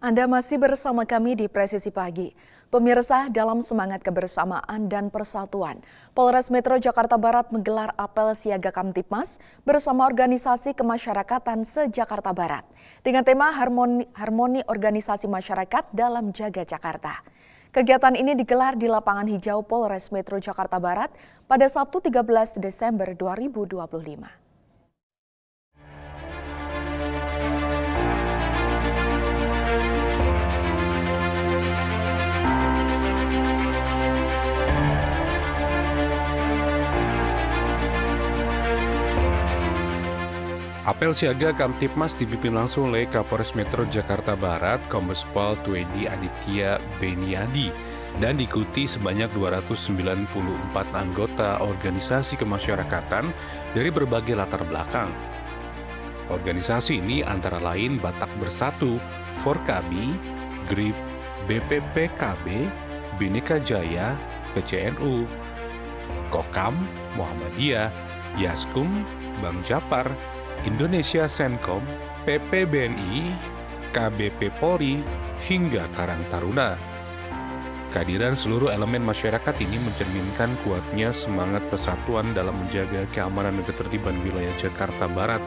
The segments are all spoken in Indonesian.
Anda masih bersama kami di Presisi Pagi. Pemirsa, dalam semangat kebersamaan dan persatuan, Polres Metro Jakarta Barat menggelar apel siaga Kamtipmas bersama organisasi kemasyarakatan se-Jakarta Barat dengan tema harmoni organisasi masyarakat dalam jaga Jakarta. Kegiatan ini digelar di lapangan hijau Polres Metro Jakarta Barat pada Sabtu 13 Desember 2025. Apel siaga Kamtipmas dipimpin langsung oleh Kapolres Metro Jakarta Barat, Kombes Pol Tuedi Aditya Beniadi, dan diikuti sebanyak 294 anggota organisasi kemasyarakatan dari berbagai latar belakang. Organisasi ini antara lain Batak Bersatu, Forkabi, GRIP, BPPKB, Bhinneka Jaya, PCNU, Kokam, Muhammadiyah, Yaskum, Bang Japar, Indonesia Senkom, PPBNI, KBP Polri, hingga Karang Taruna. Kehadiran seluruh elemen masyarakat ini mencerminkan kuatnya semangat persatuan dalam menjaga keamanan dan ketertiban wilayah Jakarta Barat.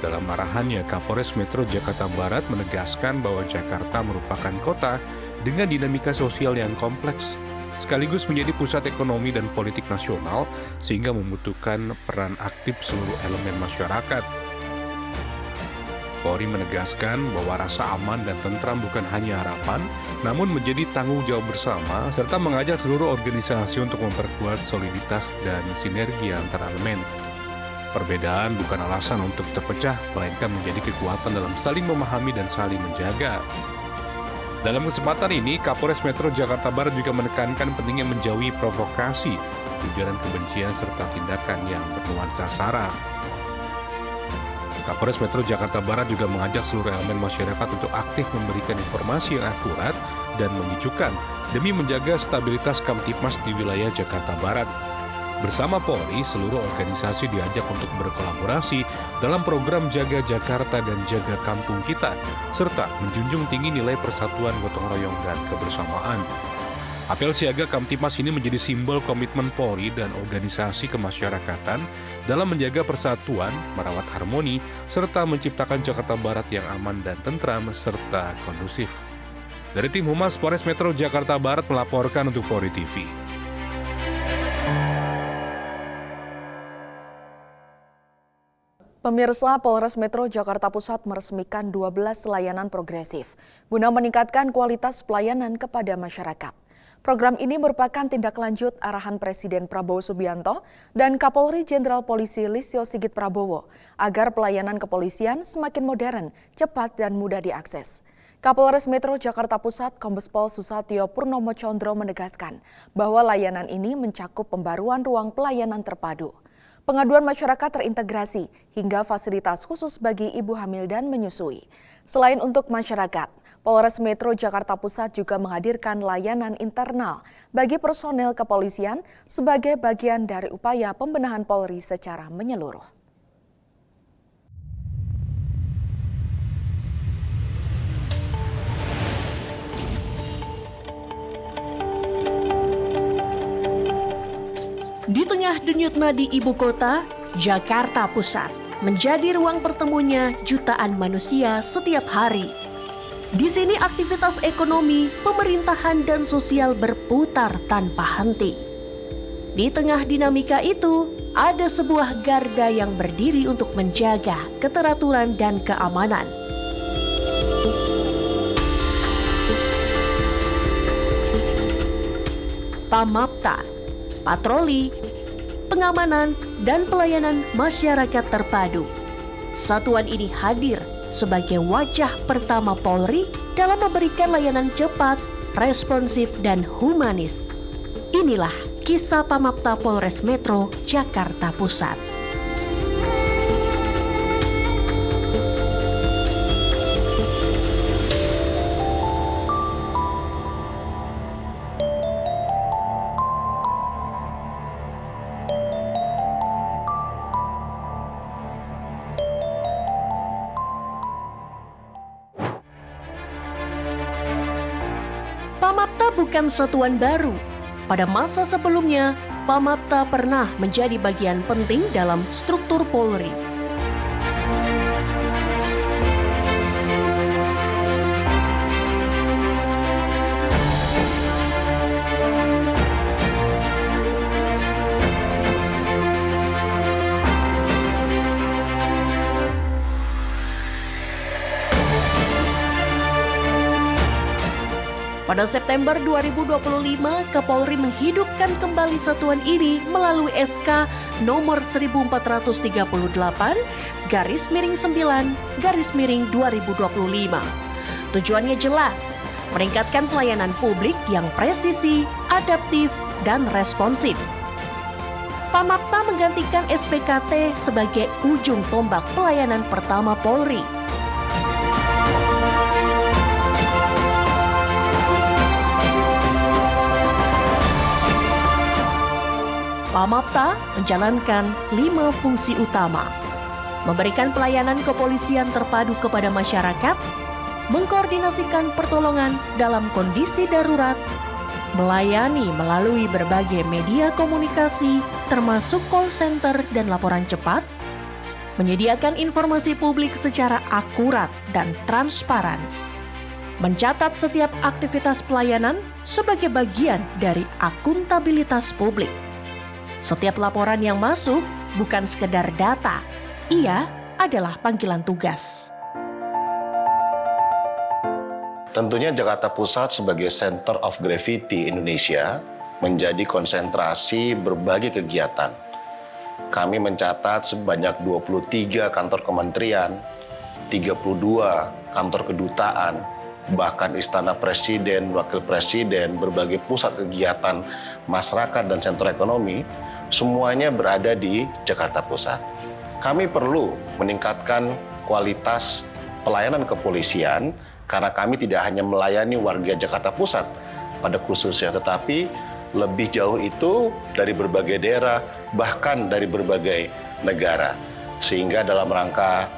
Dalam arahannya, Kapolres Metro Jakarta Barat menegaskan bahwa Jakarta merupakan kota dengan dinamika sosial yang kompleks, sekaligus menjadi pusat ekonomi dan politik nasional sehingga membutuhkan peran aktif seluruh elemen masyarakat. Polri menegaskan bahwa rasa aman dan tentram bukan hanya harapan, namun menjadi tanggung jawab bersama serta mengajak seluruh organisasi untuk memperkuat soliditas dan sinergi antar elemen. Perbedaan bukan alasan untuk terpecah, melainkan menjadi kekuatan dalam saling memahami dan saling menjaga. Dalam kesempatan ini, Kapolres Metro Jakarta Barat juga menekankan pentingnya menjauhi provokasi, ujaran kebencian, serta tindakan yang bernuansa sara. Kapolres Metro Jakarta Barat juga mengajak seluruh elemen masyarakat untuk aktif memberikan informasi yang akurat dan menyejukkan demi menjaga stabilitas Kamtipmas di wilayah Jakarta Barat. Bersama Polri, seluruh organisasi diajak untuk berkolaborasi dalam program Jaga Jakarta dan Jaga Kampung Kita, serta menjunjung tinggi nilai persatuan, gotong royong, dan kebersamaan. Apel siaga Kamtipmas ini menjadi simbol komitmen Polri dan organisasi kemasyarakatan dalam menjaga persatuan, merawat harmoni, serta menciptakan Jakarta Barat yang aman dan tentram, serta kondusif. Dari tim Humas Polres Metro Jakarta Barat melaporkan untuk Polri TV. Pemirsa, Polres Metro Jakarta Pusat meresmikan 12 layanan progresif guna meningkatkan kualitas pelayanan kepada masyarakat. Program ini merupakan tindak lanjut arahan Presiden Prabowo Subianto dan Kapolri Jenderal Polisi Listio Sigit Prabowo agar pelayanan kepolisian semakin modern, cepat, dan mudah diakses. Kapolres Metro Jakarta Pusat Kombes Pol Susatyo Purnomo Condro menegaskan bahwa layanan ini mencakup pembaruan ruang pelayanan terpadu, pengaduan masyarakat terintegrasi, hingga fasilitas khusus bagi ibu hamil dan menyusui. Selain untuk masyarakat, Polres Metro Jakarta Pusat juga menghadirkan layanan internal bagi personel kepolisian sebagai bagian dari upaya pembenahan Polri secara menyeluruh. Di tengah denyut nadi ibu kota, Jakarta Pusat menjadi ruang pertemunya jutaan manusia setiap hari. Di sini aktivitas ekonomi, pemerintahan, dan sosial berputar tanpa henti. Di tengah dinamika itu, ada sebuah garda yang berdiri untuk menjaga keteraturan dan keamanan. Pamapta, patroli, pengamanan, dan pelayanan masyarakat terpadu. Satuan ini hadir sebagai wajah pertama Polri dalam memberikan layanan cepat, responsif, dan humanis. Inilah kisah Pamapta Polres Metro Jakarta Pusat. Pamapta bukan satuan baru. Pada masa sebelumnya, Pamapta pernah menjadi bagian penting dalam struktur Polri. Pada September 2025, Kapolri menghidupkan kembali satuan ini melalui SK nomor 1438/9/2025. Tujuannya jelas, meningkatkan pelayanan publik yang presisi, adaptif, dan responsif. Pamapta menggantikan SPKT sebagai ujung tombak pelayanan pertama Polri. Pamapta menjalankan 5 fungsi utama: memberikan pelayanan kepolisian terpadu kepada masyarakat, mengkoordinasikan pertolongan dalam kondisi darurat, melayani melalui berbagai media komunikasi termasuk call center dan laporan cepat, menyediakan informasi publik secara akurat dan transparan, mencatat setiap aktivitas pelayanan sebagai bagian dari akuntabilitas publik. Setiap laporan yang masuk bukan sekedar data, ia adalah panggilan tugas. Tentunya Jakarta Pusat sebagai center of gravity Indonesia menjadi konsentrasi berbagai kegiatan. Kami mencatat sebanyak 23 kantor kementerian, 32 kantor kedutaan, bahkan Istana Presiden, Wakil Presiden, berbagai pusat kegiatan masyarakat dan sentra ekonomi, semuanya berada di Jakarta Pusat. Kami perlu meningkatkan kualitas pelayanan kepolisian karena kami tidak hanya melayani warga Jakarta Pusat pada khususnya, tetapi lebih jauh itu dari berbagai daerah, bahkan dari berbagai negara. Sehingga dalam rangka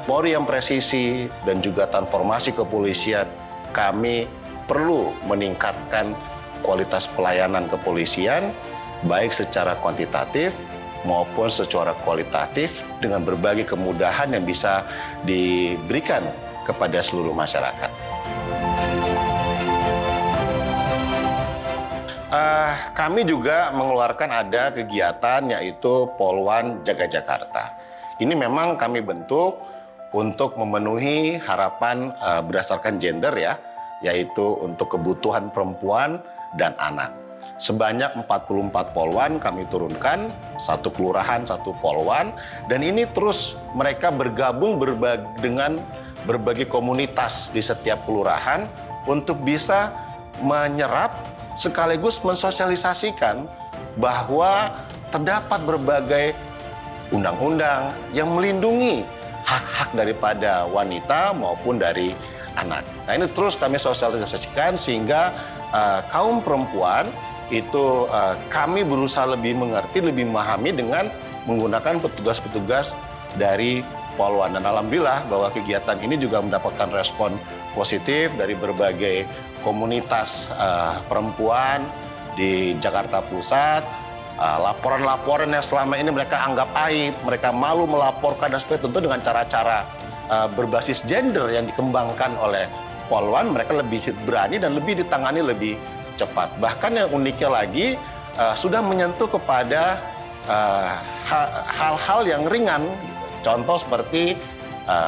Polri yang presisi dan juga transformasi kepolisian, kami perlu meningkatkan kualitas pelayanan kepolisian baik secara kuantitatif maupun secara kualitatif dengan berbagai kemudahan yang bisa diberikan kepada seluruh masyarakat. Kami juga mengeluarkan ada kegiatan yaitu Polwan Jaga Jakarta. Ini memang kami bentuk untuk memenuhi harapan berdasarkan gender ya, yaitu untuk kebutuhan perempuan dan anak. Sebanyak 44 polwan kami turunkan, satu kelurahan, satu polwan, dan ini terus mereka bergabung dengan berbagai komunitas di setiap kelurahan untuk bisa menyerap sekaligus mensosialisasikan bahwa terdapat berbagai undang-undang yang melindungi hak-hak daripada wanita maupun dari anak. Nah, ini terus kami sosialisasikan sehingga kaum perempuan itu kami berusaha lebih mengerti, lebih memahami dengan menggunakan petugas-petugas dari Polwan. Dan alhamdulillah bahwa kegiatan ini juga mendapatkan respon positif dari berbagai komunitas perempuan di Jakarta Pusat. Laporan-laporan yang selama ini mereka anggap aib, mereka malu melaporkan, dan sebagainya, tentu dengan cara-cara berbasis gender yang dikembangkan oleh Polwan, mereka lebih berani dan lebih ditangani lebih cepat. Bahkan yang uniknya lagi sudah menyentuh kepada hal-hal yang ringan. Contoh seperti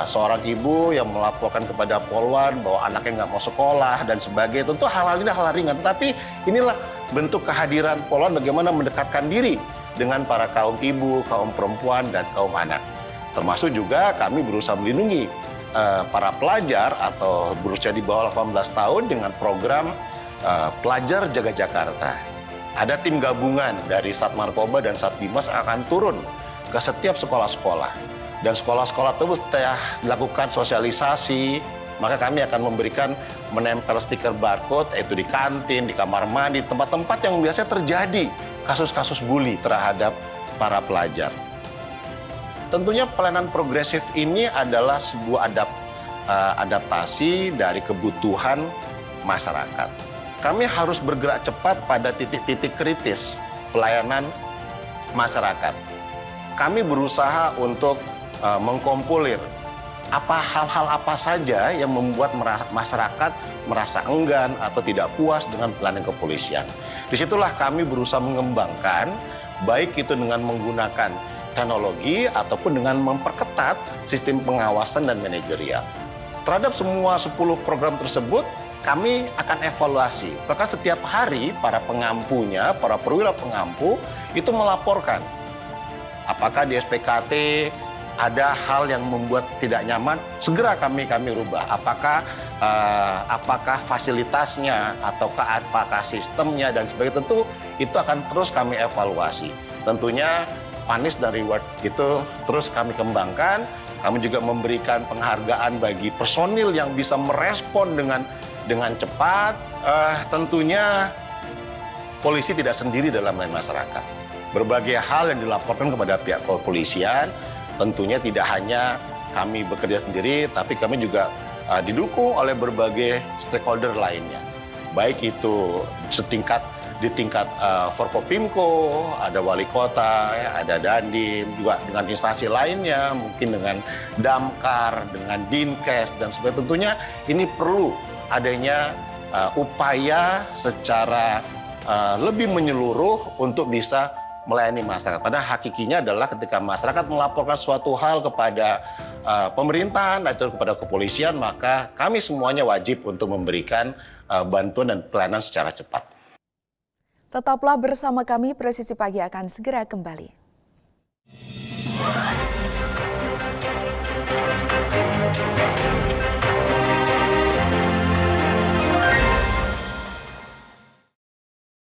seorang ibu yang melaporkan kepada Polwan bahwa anaknya nggak mau sekolah dan sebagainya. Tentu hal-hal ini hal ringan, tapi inilah bentuk kehadiran Polwan bagaimana mendekatkan diri dengan para kaum ibu, kaum perempuan, dan kaum anak. Termasuk juga kami berusaha melindungi para pelajar atau berusia di bawah 18 tahun dengan program Pelajar Jaga Jakarta. Ada tim gabungan dari Sat Narkoba dan Sat Bimas akan turun ke setiap sekolah-sekolah. Dan sekolah-sekolah itu setelah dilakukan sosialisasi, maka kami akan memberikan menempel stiker barcode, yaitu di kantin, di kamar mandi, tempat-tempat yang biasanya terjadi kasus-kasus bully terhadap para pelajar. Tentunya pelayanan progresif ini adalah sebuah adaptasi dari kebutuhan masyarakat. kami harus bergerak cepat pada titik-titik kritis pelayanan masyarakat. Kami berusaha untuk mengkompolir hal-hal apa saja yang membuat masyarakat merasa enggan atau tidak puas dengan pelayanan kepolisian. Disitulah kami berusaha mengembangkan, baik itu dengan menggunakan teknologi ataupun dengan memperketat sistem pengawasan dan manajerial. Terhadap semua 10 program tersebut, kami akan evaluasi. Maka setiap hari para pengampunya, para perwira pengampu itu melaporkan apakah di SPKT ada hal yang membuat tidak nyaman, segera kami rubah. Apakah fasilitasnya ataukah apakah sistemnya dan sebagainya, tentu itu akan terus kami evaluasi. Tentunya punish dan reward itu terus kami kembangkan. Kami juga memberikan penghargaan bagi personil yang bisa merespon dengan cepat. Tentunya polisi tidak sendiri dalam melayani masyarakat. Berbagai hal yang dilaporkan kepada pihak kepolisian, tentunya tidak hanya kami bekerja sendiri, tapi kami juga didukung oleh berbagai stakeholder lainnya. Baik itu di tingkat Forkopimko, ada wali kota, ya, ada Dandim, juga dengan instansi lainnya, mungkin dengan Damkar, dengan Dinkes, dan sebagainya. Tentunya ini perlu adanya upaya secara lebih menyeluruh untuk bisa melayani masyarakat. Pada hakikinya adalah ketika masyarakat melaporkan suatu hal kepada pemerintahan atau kepada kepolisian, maka kami semuanya wajib untuk memberikan bantuan dan pelayanan secara cepat. Tetaplah bersama kami, Presisi Pagi akan segera kembali.